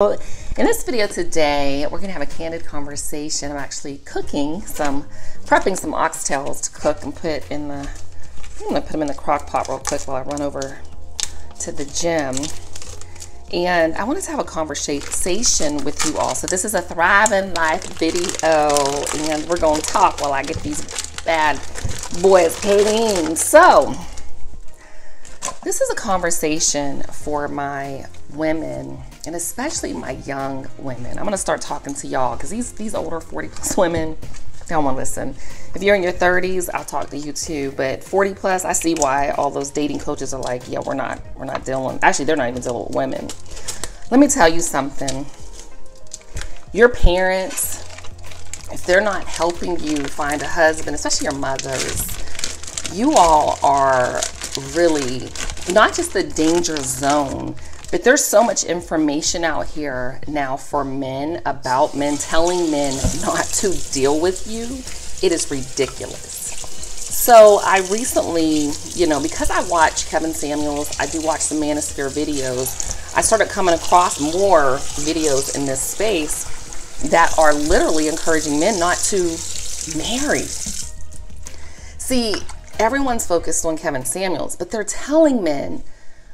In this video today, we're gonna have a candid conversation. I'm actually prepping some oxtails to cook and I'm gonna put them in the crock pot real quick while I run over to the gym. And I wanted to have a conversation with you all. So this is a Thriving Life video, and we're gonna talk while I get these bad boys clean. So this is a conversation for my women, and especially my young women. I'm gonna start talking to y'all because these older 40 plus women, they don't want to listen. If you're in your 30s, I'll talk to you too. But 40 plus, I see why all those dating coaches are like, yeah, we're not dealing. Actually, they're not even dealing with women. Let me tell you something. Your parents, if they're not helping you find a husband, especially your mothers, you all are really not just the danger zone, but there's so much information out here now for men about men telling men not to deal with you. It is ridiculous. So I recently, because I watch Kevin Samuels, I do watch the Manosphere videos, I started coming across more videos in this space that are literally encouraging men not to marry. See, everyone's focused on Kevin Samuels, but they're telling men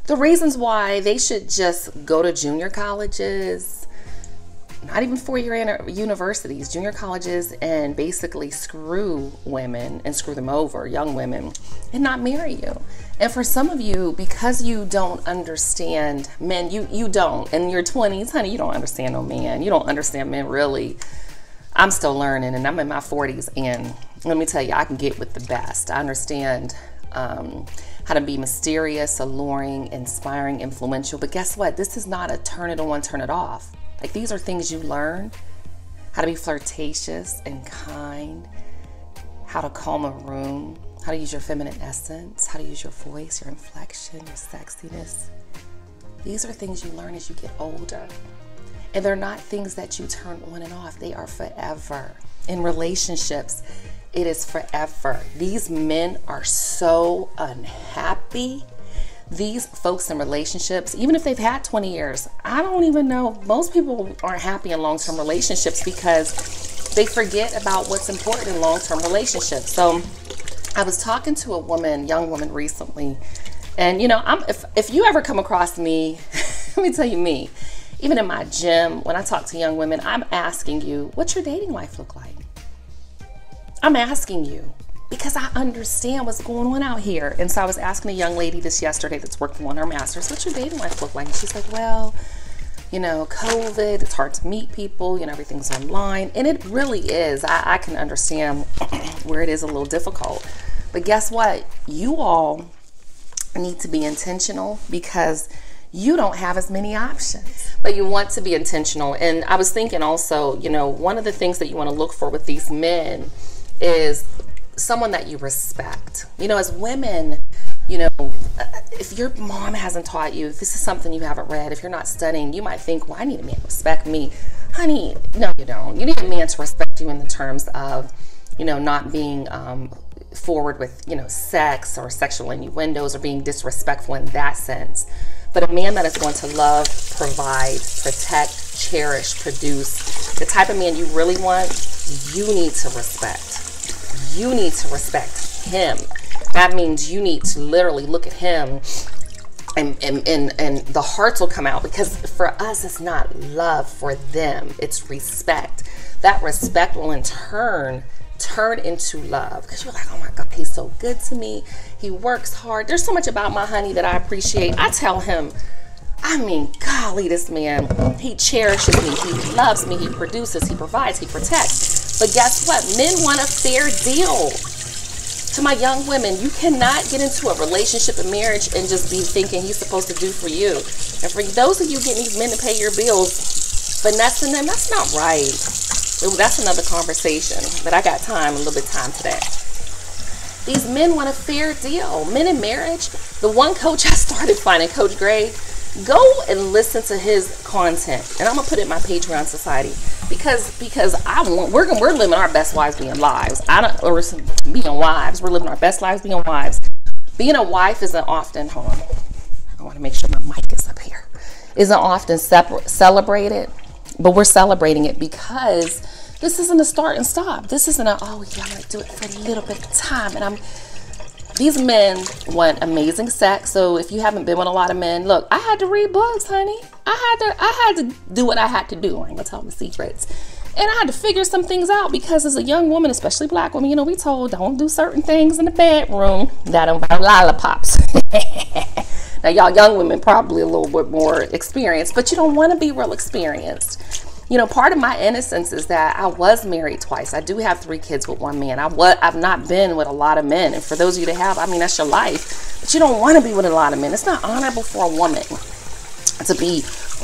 the reasons why they should just go to junior colleges, not even four-year universities, junior colleges, and basically screw women and screw them over, young women, and not marry you. And for some of you, because you don't understand men, you don't. In your 20s, honey, you don't understand no man. You don't understand men, really. I'm still learning, and I'm in my 40s, and let me tell you, I can get with the best. I understand how to be mysterious, alluring, inspiring, influential. But guess what? This is not a turn it on, turn it off. Like, these are things you learn. How to be flirtatious and kind, how to calm a room, how to use your feminine essence, how to use your voice, your inflection, your sexiness. These are things you learn as you get older. And they're not things that you turn on and off. They are forever. In relationships, it is forever. These men are so unhappy. These folks in relationships, even if they've had 20 years, I don't even know. Most people aren't happy in long-term relationships because they forget about what's important in long-term relationships. So I was talking to a young woman recently, and if you ever come across me, let me tell you me, even in my gym, when I talk to young women, I'm asking you, what's your dating life look like? I'm asking you because I understand what's going on out here. And so I was asking a young lady this yesterday that's working on her master's, what's your dating life look like? And she's like, well, COVID, it's hard to meet people, everything's online. And it really is. I can understand where it is a little difficult. But guess what? You all need to be intentional because you don't have as many options, but you want to be intentional. And I was thinking also, one of the things that you want to look for with these men is someone that you respect. As women, if your mom hasn't taught you, if this is something you haven't read, if you're not studying, you might think, well, I need a man to respect me. Honey, no, you don't. You need a man to respect you in the terms of, not being forward with, sex or sexual innuendos or being disrespectful in that sense. But a man that is going to love, provide, protect, cherish, produce, the type of man you really want, you need to respect. You need to respect him. That means you need to literally look at him and the hearts will come out, because for us, it's not love for them. It's respect. That respect will in turn into love, because you're like, oh my God, he's so good to me. He works hard. There's so much about my honey that I appreciate. I tell him, golly, this man, he cherishes me. He loves me. He produces, he provides, he protects. But guess what? Men want a fair deal. To my young women, you cannot get into a relationship and marriage and just be thinking he's supposed to do for you. And for those of you getting these men to pay your bills, finessing them, that's not right. That's another conversation, but I got a little bit of time today. These men want a fair deal. Men in marriage, the one coach I started finding, Coach Gray, go and listen to his content. And I'm gonna put it in my Patreon society because we're living our best lives being wives. We're living our best lives being wives. Being a wife isn't often, hold on, I want to make sure my mic is up here. isn't often celebrated, but we're celebrating it because this isn't a start and stop. This isn't a, oh yeah, I'm gonna do it for a little bit of time. And these men want amazing sex. So if you haven't been with a lot of men, look, I had to read books, honey. I had to do what I had to do. I ain't gonna tell my secrets. And I had to figure some things out because as a young woman, especially black women, you know, we told don't do certain things in the bedroom that involve lollipops. Now, y'all young women probably a little bit more experienced, but you don't want to be real experienced. You know, part of my innocence is that I was married twice. I do have 3 kids with 1 man. I've not been with a lot of men. And for those of you that have, I mean, that's your life. But you don't want to be with a lot of men. It's not honorable for a woman to be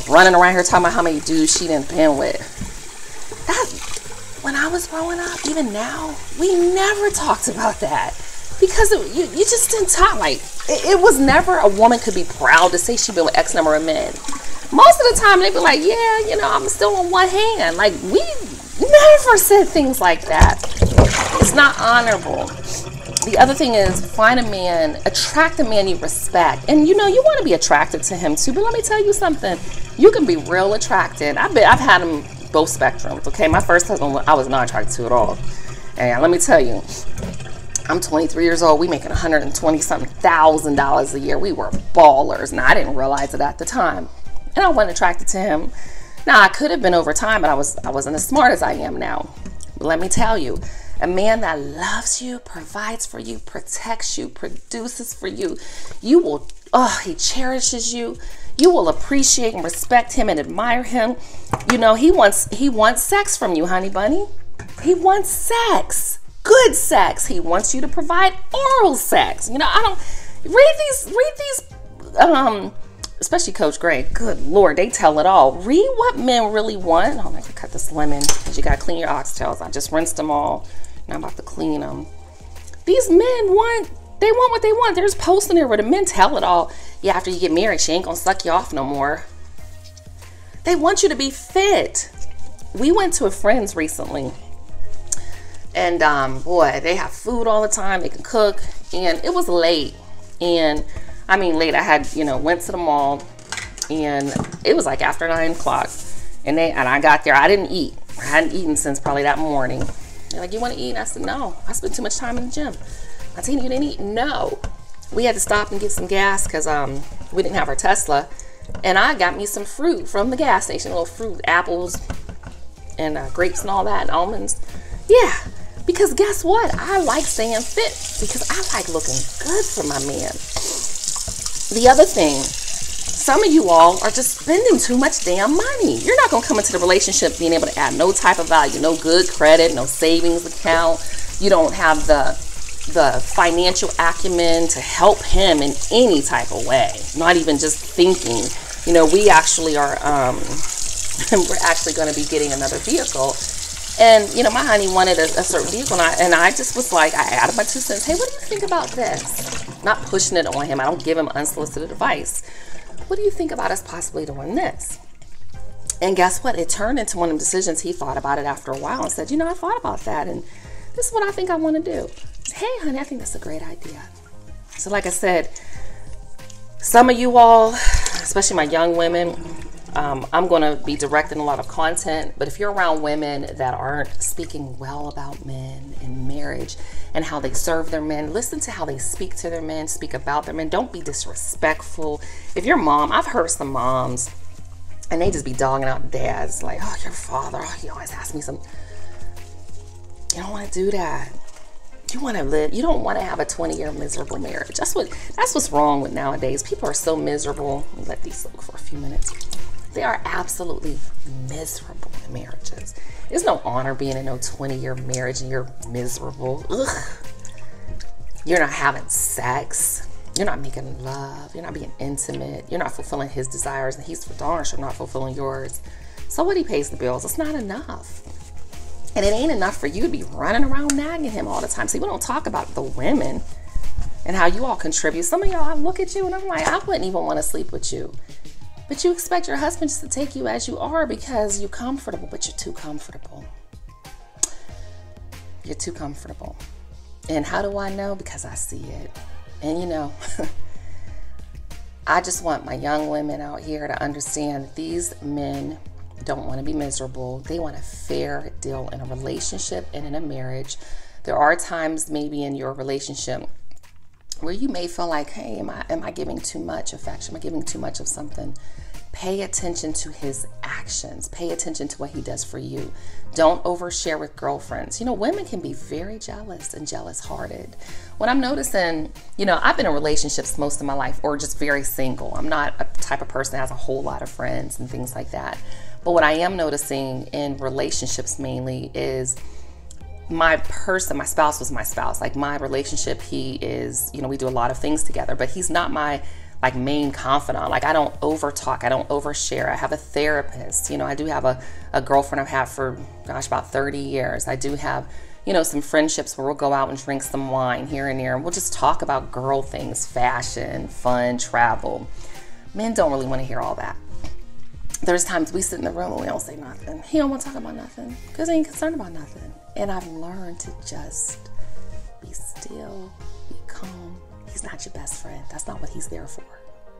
running around here talking about how many dudes she done been with. When I was growing up, even now, we never talked about that because you just didn't talk. Like it was never a woman could be proud to say she'd been with X number of men. Most of the time they'd be like, yeah, you know, I'm still on one hand. Like we never said things like that. It's not honorable. The other thing is find a man, attract a man you respect. And you know, you want to be attracted to him too. But let me tell you something. You can be real attracted. I've had him both spectrums. Okay, my first husband I was not attracted to at all. And let me tell you, I'm 23 years old. We making $120,000 a year. We were ballers. Now I didn't realize it at the time, and I wasn't attracted to him. Now I could have been over time, but I wasn't as smart as I am now. But let me tell you, a man that loves you, provides for you, protects you, produces for you, he cherishes you. You will appreciate and respect him and admire him. You know, he wants sex from you, honey bunny. He wants sex, good sex. He wants you to provide oral sex. You know, I don't read these, especially Coach Gray. Good Lord, they tell it all. Read what men really want. Oh, I can cut this lemon because you got to clean your oxtails. I just rinsed them all and I'm about to clean them. These men want what they want. There's posts in there where the men tell it all. Yeah, after you get married, she ain't gonna suck you off no more. They want you to be fit. We went to a friend's recently, and boy, they have food all the time. They can cook, and it was late. And I mean late. I had, you know, went to the mall, and it was like after 9 o'clock. And I got there. I didn't eat. I hadn't eaten since probably that morning. They're like, you want to eat? And I said, no. I spent too much time in the gym. Montina, you didn't eat? No. We had to stop and get some gas because we didn't have our Tesla. And I got me some fruit from the gas station. Little fruit, apples, and grapes and all that, and almonds. Yeah, because guess what? I like staying fit because I like looking good for my man. The other thing, some of you all are just spending too much damn money. You're not going to come into the relationship being able to add no type of value, no good credit, no savings account. You don't have the financial acumen to help him in any type of way, not even just thinking. You know, we actually are we're actually going to be getting another vehicle, and you know, my honey wanted a certain vehicle, and I just was like, I added my 2 cents. Hey, what do you think about this? Not pushing it on him. I don't give him unsolicited advice. What do you think about us possibly doing this? And guess what? It turned into one of the decisions. He thought about it after a while and said, you know, I thought about that, and this is what I think I want to do. Hey, honey, I think that's a great idea. So like I said, some of you all, especially my young women, I'm going to be directing a lot of content. But if you're around women that aren't speaking well about men and marriage and how they serve their men, listen to how they speak to their men, speak about their men. Don't be disrespectful. If your mom, I've heard some moms, and they just be dogging out dads. Like, oh, your father, oh, he always asks me something. You don't want to do that. You want to live. You don't want to have a 20-year miserable marriage. That's what's wrong with nowadays. People are so miserable. Let these soak for a few minutes. They are absolutely miserable in marriages. There's no honor being in no 20-year marriage and you're miserable. Ugh. You're not having sex. You're not making love. You're not being intimate. You're not fulfilling his desires, and he's for darn sure not fulfilling yours. So what, he pays the bills. It's not enough. And it ain't enough for you to be running around nagging him all the time. See, we don't talk about the women and how you all contribute. Some of y'all, I look at you and I'm like, I wouldn't even want to sleep with you. But you expect your husband just to take you as you are because you're comfortable, but you're too comfortable. You're too comfortable. And how do I know? Because I see it. And you know, I just want my young women out here to understand that these men don't want to be miserable. They want a fair deal in a relationship and in a marriage. There are times maybe in your relationship where you may feel like, hey, am I giving too much affection? Am I giving too much of something? Pay attention to his actions. Pay attention to what he does for you. Don't overshare with girlfriends. You know, women can be very jealous and jealous-hearted. What I'm noticing, you know, I've been in relationships most of my life, or just very single. I'm not a type of person that has a whole lot of friends and things like that. But what I am noticing in relationships mainly is my spouse was my spouse. Like my relationship, he is, you know, we do a lot of things together, but he's not my like main confidant. Like I don't over talk, I don't overshare. I have a therapist. You know, I do have a girlfriend I've had for, gosh, about 30 years. I do have, you know, some friendships where we'll go out and drink some wine here and there, and we'll just talk about girl things, fashion, fun, travel. Men don't really want to hear all that. There's times we sit in the room and we don't say nothing. He don't want to talk about nothing because he ain't concerned about nothing. And I've learned to just be still, be calm. He's not your best friend. That's not what he's there for,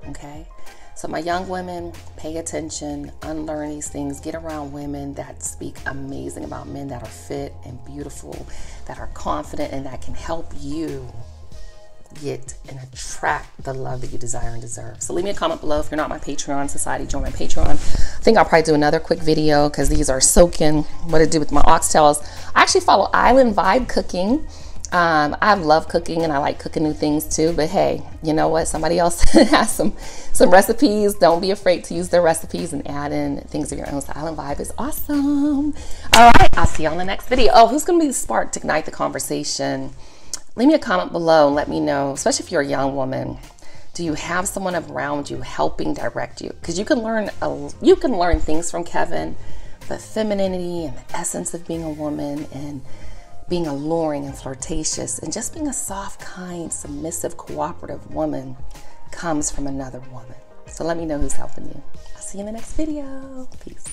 okay? So my young women, pay attention, unlearn these things, get around women that speak amazing about men that are fit and beautiful, that are confident, and that can help you get and attract the love that you desire and deserve. So leave me a comment below. If you're not my Patreon society, join my Patreon. I think I'll probably do another quick video because these are soaking. What to do with my oxtails. I actually follow Island Vibe Cooking. I love cooking and I like cooking new things too, but hey, you know what? Somebody else has some recipes. Don't be afraid to use their recipes and add in things of your own. So Island Vibe is awesome. All right, I'll see you on the next video. Oh, who's going to be the spark to ignite the conversation? Leave me a comment below and let me know, especially if you're a young woman. Do you have someone around you helping direct you? Because you can learn things from Kevin, the femininity and the essence of being a woman, and being alluring and flirtatious, and just being a soft, kind, submissive, cooperative woman comes from another woman. So let me know who's helping you. I'll see you in the next video. Peace.